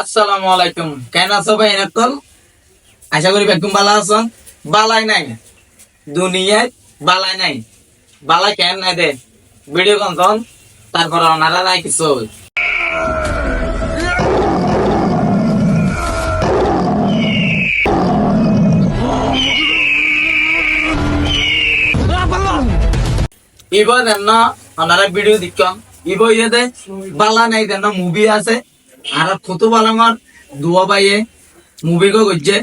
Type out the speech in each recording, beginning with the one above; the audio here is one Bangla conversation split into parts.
আসসালামু আলাইকুম। কেন আছো ভাই এনকল? আশা করি বেকুম ভালো আছো। বালাই নাই দুনিয়ায়, বালাই নাই। বালাই কেন নাই দে ভিডিও কনসন, তারপর ওনারা নাই কিছু। ইবো দেন ওনারা ভিডিও দিকম ইবো ইয়ে বালা নাই দেন মুভি আছে আর কত বালামার দুয়া বাইয়ে মুভি গো গজ্জে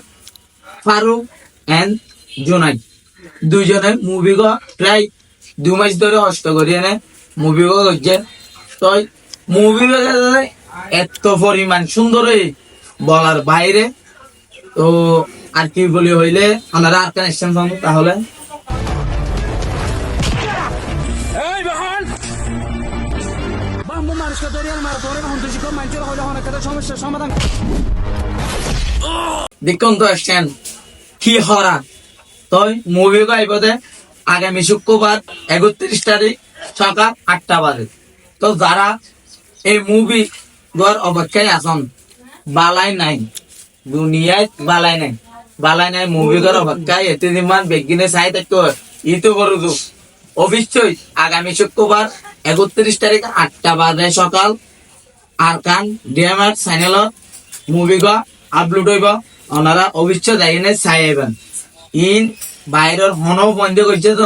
ফারুক এন্ড জোনাই দুইজনে মুভি গো প্রায় 2 মাস ধরে হস্ত করি এনে মুভি গো গজ্জে তো মুভি এত পরিমাণ সুন্দর বলার বাইরে। তো আর কি বলি হইলে ওনারা আর কানেকশন তাহলে দেখুন তো আসছেন কি হরা তই মুভি গাইব দে আগামী শুক্রবার 31 তারিখ সকাল 8টা বাজে। তো যারা এই মুভি ঘর অপেক্ষায় আছেন বালাই নাই দুনিয়ায়, বালাই নাই মুভি ঘর অপেক্ষায় এতে দিমান বেগিনে চাই থাকতো ইতো করু তো অবশ্যই আগামী শুক্রবার 31 তারিখ 8টা বাজে সকাল আর কান ডিএমআর চ্যানেলত মুভি গো আপলোড হইব। ওনারা অবশ্যই যাইনে চাই আইবেন। ইন বাইরের হনো বন্ধ করছে তো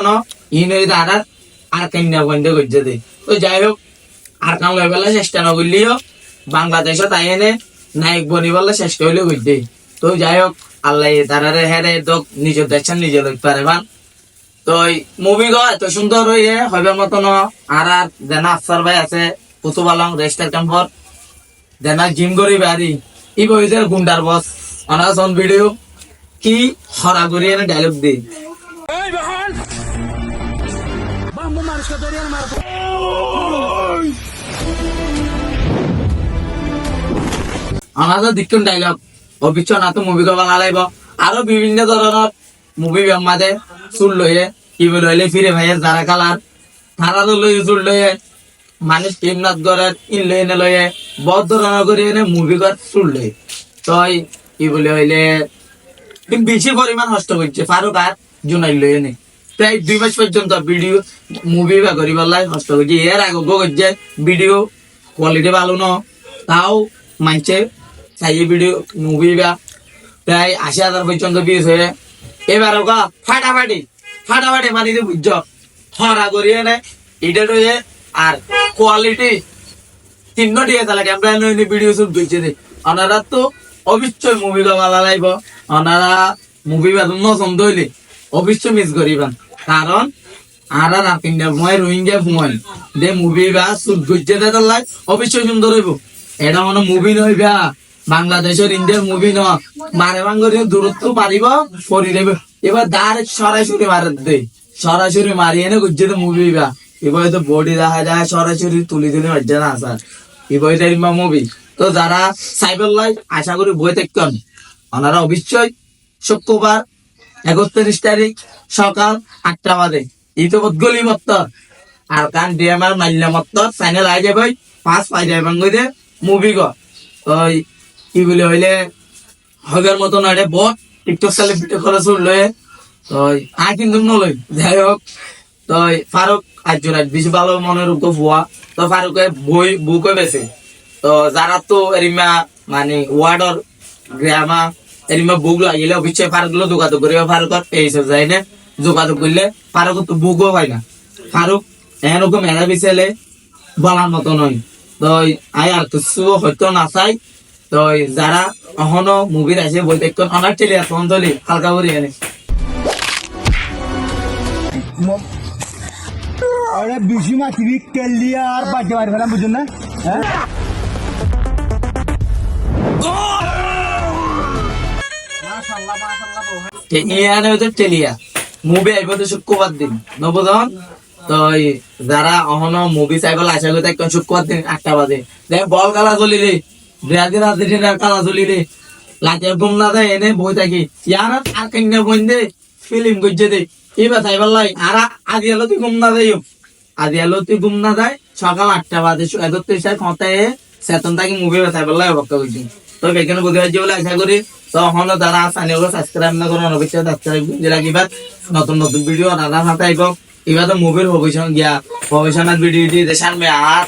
ইন ওই দাঁড়ার আর কেমনা বন্ধ করছে দে। তো যাই হোক আর কান লই পেলে চেষ্টা নকরলিও বাংলাদেশত আইনে নায়ক বনিবলে চেষ্টা হইলে করছে। তো যাই হোক আল্লাহ তারারে হেরে দোক নিজের দেখছেন নিজে লই পারেবান। তো মুভি গো এত সুন্দর হইয়ে হইবার মতন আর দেনা আফসার ভাই আছে কুতুবালং রেস্টার ক্যাম্পর দেনা জিম করি বাড়ি ই বইতে গুন্ডার বস অনাসন ভিডিও কি হরা করি এনে ডায়লগ দি অনাজ দিকুন ডায়লগ অবিচ্ছ না তো মুভি গো বানা লাইব আরো বিভিন্ন ধরনের মুভি আমাদে চুল লইয়ে কি বলে হইলে ফিরে ভাইয়ের যারা কালার তারা তো লইয়ে চুল লইয়ে মানুষ টিমনাথ গড়ের ইন লই এনে লইয়ে বহুত ধরনের করে এনে মুভি ঘর চুল লই। তই কি বলে হইলে বেশি পরিমাণ নষ্ট করছে ফারুক আর জুনাই লই এনে প্রায় 2 মাস পর্যন্ত ভিডিও মুভি বা করি পাল্লাই নষ্ট করছে। এর আগে করছে ভিডিও কোয়ালিটি ভালো ন তাও মানছে চাই ভিডিও মুভি বা প্রায় 80,000 পর্যন্ত ভিউজ হয়ে এবার ফাটাফাটি মানে বুঝছ হরা করি এনে এটা রয়ে আর কোয়ালিটি 3 দিয়ে তাহলে ক্যামেরা ভিডিও শুট দিচ্ছে দে। ওনারা তো অবশ্যই মুভি ভালো লাগব। ওনারা মুভি পছন্দ হইলে অবশ্যই মিস করিবেন কারণ আর আর কিনা মই রোহিঙ্গা ফুমাই দে মুভি বা শুট দিচ্ছে দে তার লাইফ অবশ্যই সুন্দর হইব। এটা মানে মুভি নইবা বাংলাদেশের ইন্ডিয়ার মুভি ন মারে বাঙ্গরি দূরত্ব পারিব পরি দেবে এবার ডাইরেক্ট সরাসরি মারে দে সরাসরি মারি এনে গুজে মুভি বা এবার তো বডি দেখা যায় সরাসরি তুলি মজা না আসার এবার মুভি। তো যারা সাইবার লাইফ আশা করি বই থাকতেন ওনারা অবশ্যই শুক্রবার 31 তারিখ সকাল 8টা বাজে ইতিমধ্যে গলি মত আর কান ডিএমআর মাল্য মত চ্যানেল আই যাবে 5 যাবেন গই মুভি গো ওই কি বলে হইলে হবের মতো নয় বহুত টিকটক চালে ভিডিও করা শুনলে তো আর কিন্তু নলই। যাই হোক তো ফারুক আজ বেশি ভালো মনের উপর ভুয়া তো ফারুকে বই বুক বেছে। তো যারা তো এরিমা মানে ওয়ার্ডর গ্রামা এরিমা বুক লাগিলে অবশ্যই ফারুক গুলো যোগাযোগ করিবে। ফারুক এইসব যায় না যোগাযোগ করলে ফারুক তো বুকও হয় না। ফারুক এরকম এরা বিছেলে বলার মতো নয়। তো আই আর কিছু হয়তো না চাই। তো যারা এখনো মুভির আছে বই দেখতেন অনেক টেলে এখন দলি হালকা করে এনে अरे बीसी में टीवी कर लिया और बात बार फैला मुझे ना টেলিয়া মুভি আইব তো শুক্রবার দিন নবদন। তো যারা এখনো মুভি চাইবল আশা করি দেখতেন শুক্রবার দিন 8টা বাজে দেখ বল খেলা চলিলে ব্রাজিল আর্জেন্টিনার খেলা চলিলে লাইতে ঘুম না দেয় এনে বই থাকি ইয়ার আর কেন বন্ধে ফিল্ম করছে দে এবার চাইবার লাই আর আদি আলোতে ঘুম না দেয় আদি আলোতে ঘুম না দেয় সকাল 8টা বাজে 31 তারিখ ক্ষমতায় চেতন থাকি মুভি চাইবার লাই অপেক্ষা করছি। তো এখানে বুঝতে পারছি বলে আশা করি তো হলো যারা আসানি ওগুলো সাবস্ক্রাইব না করে অনবশ্যই সাবস্ক্রাইব করে রাখিবার নতুন নতুন ভিডিও নানা হাতে আইব এবার তো মুভির ভবিষ্যৎ ভিডিও দিয়ে দেশান আর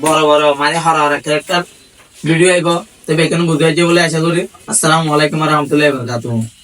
বড় বড় মানে হর ক্যারেক্টার ভিডিও আইব তো এখানে বুঝতে পারছি বলে আশা করি আসসালামু আলাইকুম রহমতুল্লাহ বারাকাতুহু